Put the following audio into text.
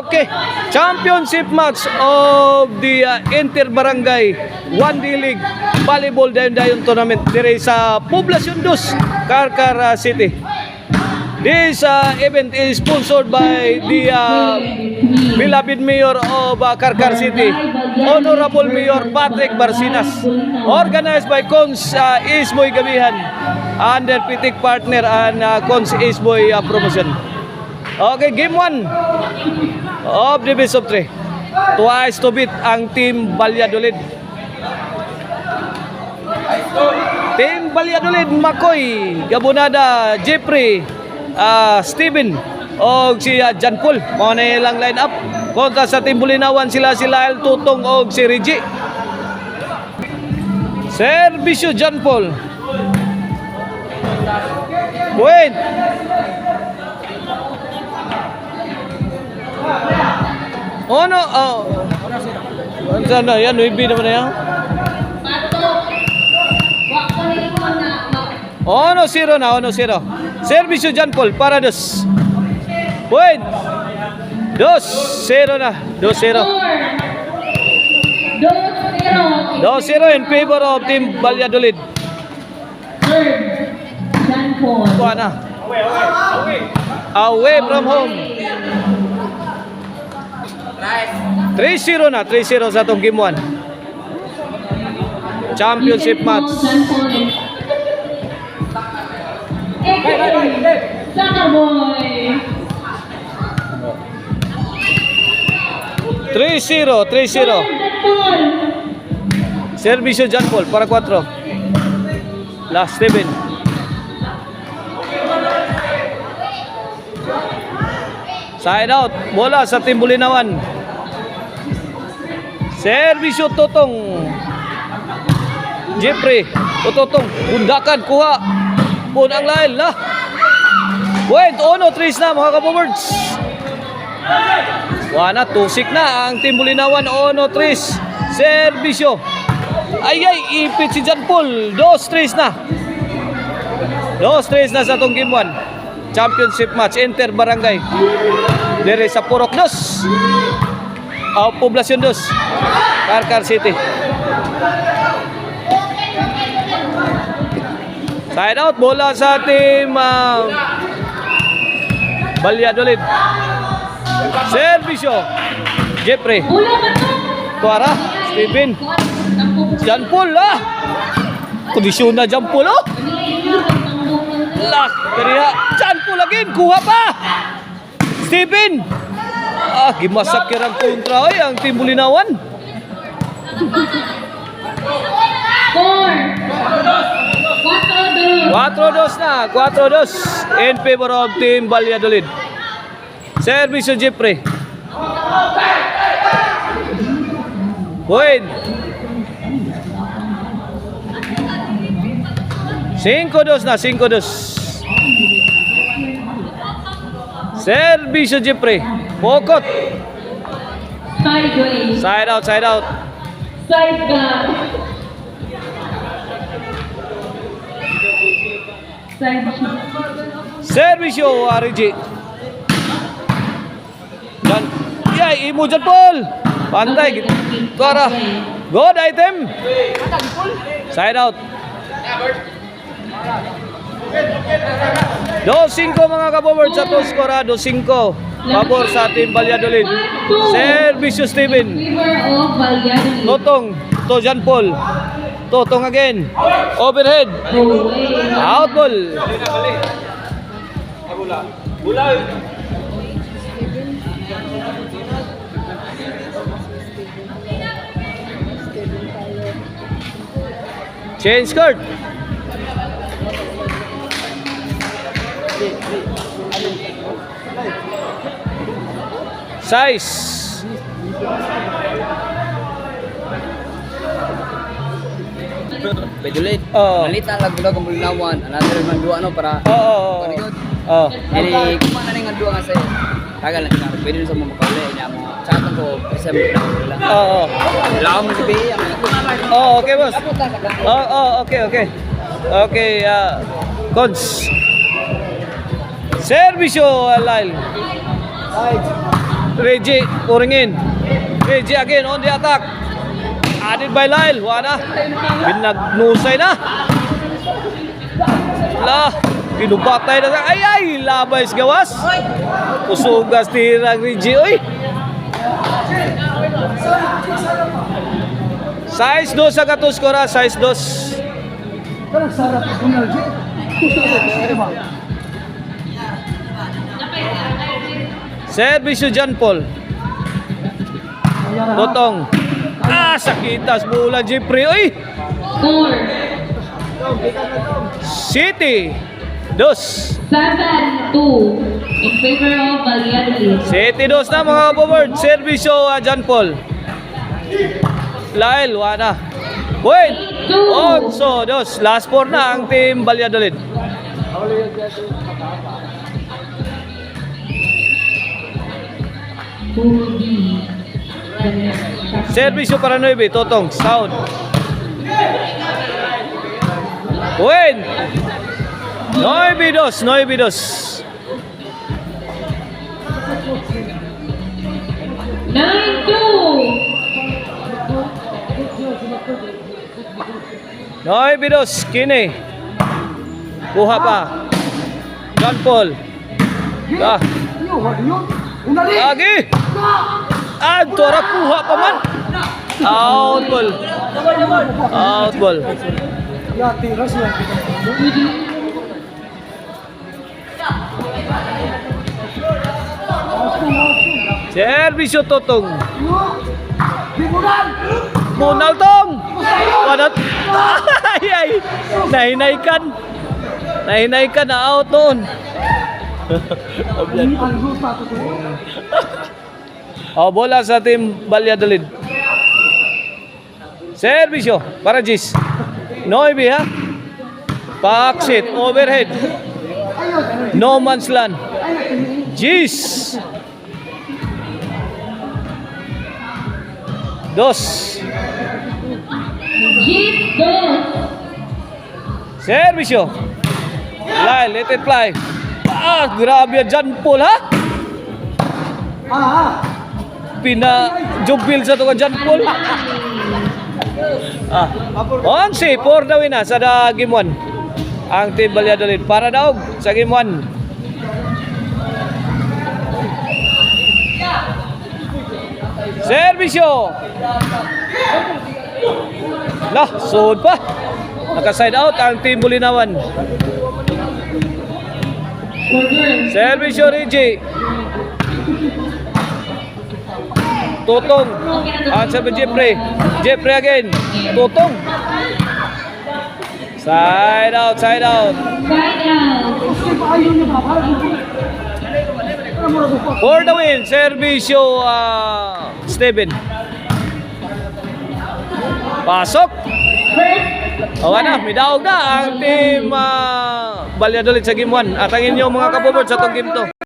Okay, championship match of the Inter-Barangay 1D League Volleyball Dayon Tournament dire sa Poblacion 2, Carcar City. This event is sponsored by the beloved Mayor of Carcar City, Honorable Mayor Patrick Barcinas. Organized by Cons Isboy Gabihan under Pitik Partner and Cons Isboy Promotion. Okay, game 1 of the best of 3. Twice to beat ang Team Valladolid. Team Valladolid, Makoy, Gabonada, Jeffrey, Steven o si John Paul. Mga na ilang line up. Kontra sa Team Bulinawan sila si Lyle Tutong o si Reggie. Servisyo John Paul. Point. Oh no, sana yan, Nuibi naman na yan. Oh no, 0 na, 0. Servisyo John Paul para 2. Point. 2-0 na, 2-0. 2-0 in favor of Team Valladolid. Kuha na. Away from home. 3-0 na, 3-0 sa itong game 1. Championship match. Three-zero. Servisyo John Paul para 4. Last Steven. Side out. Bola sa Team Bulinawan. Servisyo Totong. Jeffrey. Totong. Bundakan. Kuha. Punang lail. Point. 1-3 na mga kabowards. Wana. Tusik na ang Team Bulinawan. 1-3. Servisyo. Ay. Ipit si John Paul. 2-3 na. 2-3 na sa itong game 1. Championship match. Inter-Barangay. Dire sa Purok 2. Poblacion 2. Carcar City. Side out. Bola sa Team Valladolid. Servisyo Jeffrey. Tuara. Steven. John Paul. Kondisyon na John Paul. Kaya John Paul lagi. Kuha pa. Steven. Gimasak kirang kontra ang Team Bulinawan. 4-2 na. 4-2 in favor of Team Valladolid. Servisyo Jeffrey. Point. 5-2 na. 5-2. Servisyo Jeffrey. Pokot. Side out. Servisyo Reggie. Dan imo John Paul. Pantay. Tuara. Good item. Side out. 2-5 mga kabobard sa to skora. 2-5. Pabor sa Team Valladolid. Servisyo Steven. Totong. To John Paul. Totong again. Overhead. Out ball. Bola. Change card. Size. Bedulit. Malita lang gula kung Bulinawan. Another man dua para. Para yun. Ini kumana ning dua nga sa'yo. Tagal na tinaro. Pwede sa mga makauli. Niya mo. Chatang ko. Present lang. Lawa mo si Bea. Okay boss. Okay. Okay, Cons. Servisyo Lyle. Reggie, pouring in. Reggie again on the attack. Added by Lyle. Wala. Binagnusay na. Wala. Pinubatay na. Ay, labay sa gawas. Usugas tirang Reggie. Uy. Size 2 sa katuskora. Size 2. Servisyo John Paul. Totong. Sakitas bulan Jeffrey. Uy. Score City. 2. 7-2 in favor of Valladolid. City 2 na mga kabobard. Servisyo John Paul. Lyle, wala. Wait. 8-2. Last 4 na ang team Valladolid. Who will be the next shot? Servisyo para 9. Totong. Sound. Win. 9-2. 9-2. 9-2. 9-2. Kini. Kuha pa. John Paul. Lagi. Tora kuha pa man. Out ball. Out ball. Servisyo Totong. Munal tong. Wadat. Ay. Nahinaykan. Nahinaykan na out noon. Bola sa team Valladolid. Servisyo para Gis. Noibi ha. Backseat, overhead. No man's land. Gis. 2. Jeep 2. Servisyo. Fly, let it fly. Grabe yan dyan, Paul, ha? Pina-jubil sa ito ka dyan, Paul. 11 for the win sa game 1. Ang team Valladolid. Para daw sa game 1. Servisyo. Sood pa. Naka-side out ang team Bulinawan. Servisyo Reggie. Totong. Answer by Jeffrey. Jeffrey again. Totong. Side out, side out. Side out. For the win, Servisyo Steven. Pasok. May daog na ang team Valladolid sa game 1. At ang inyong mga kabobard sa itong game 2.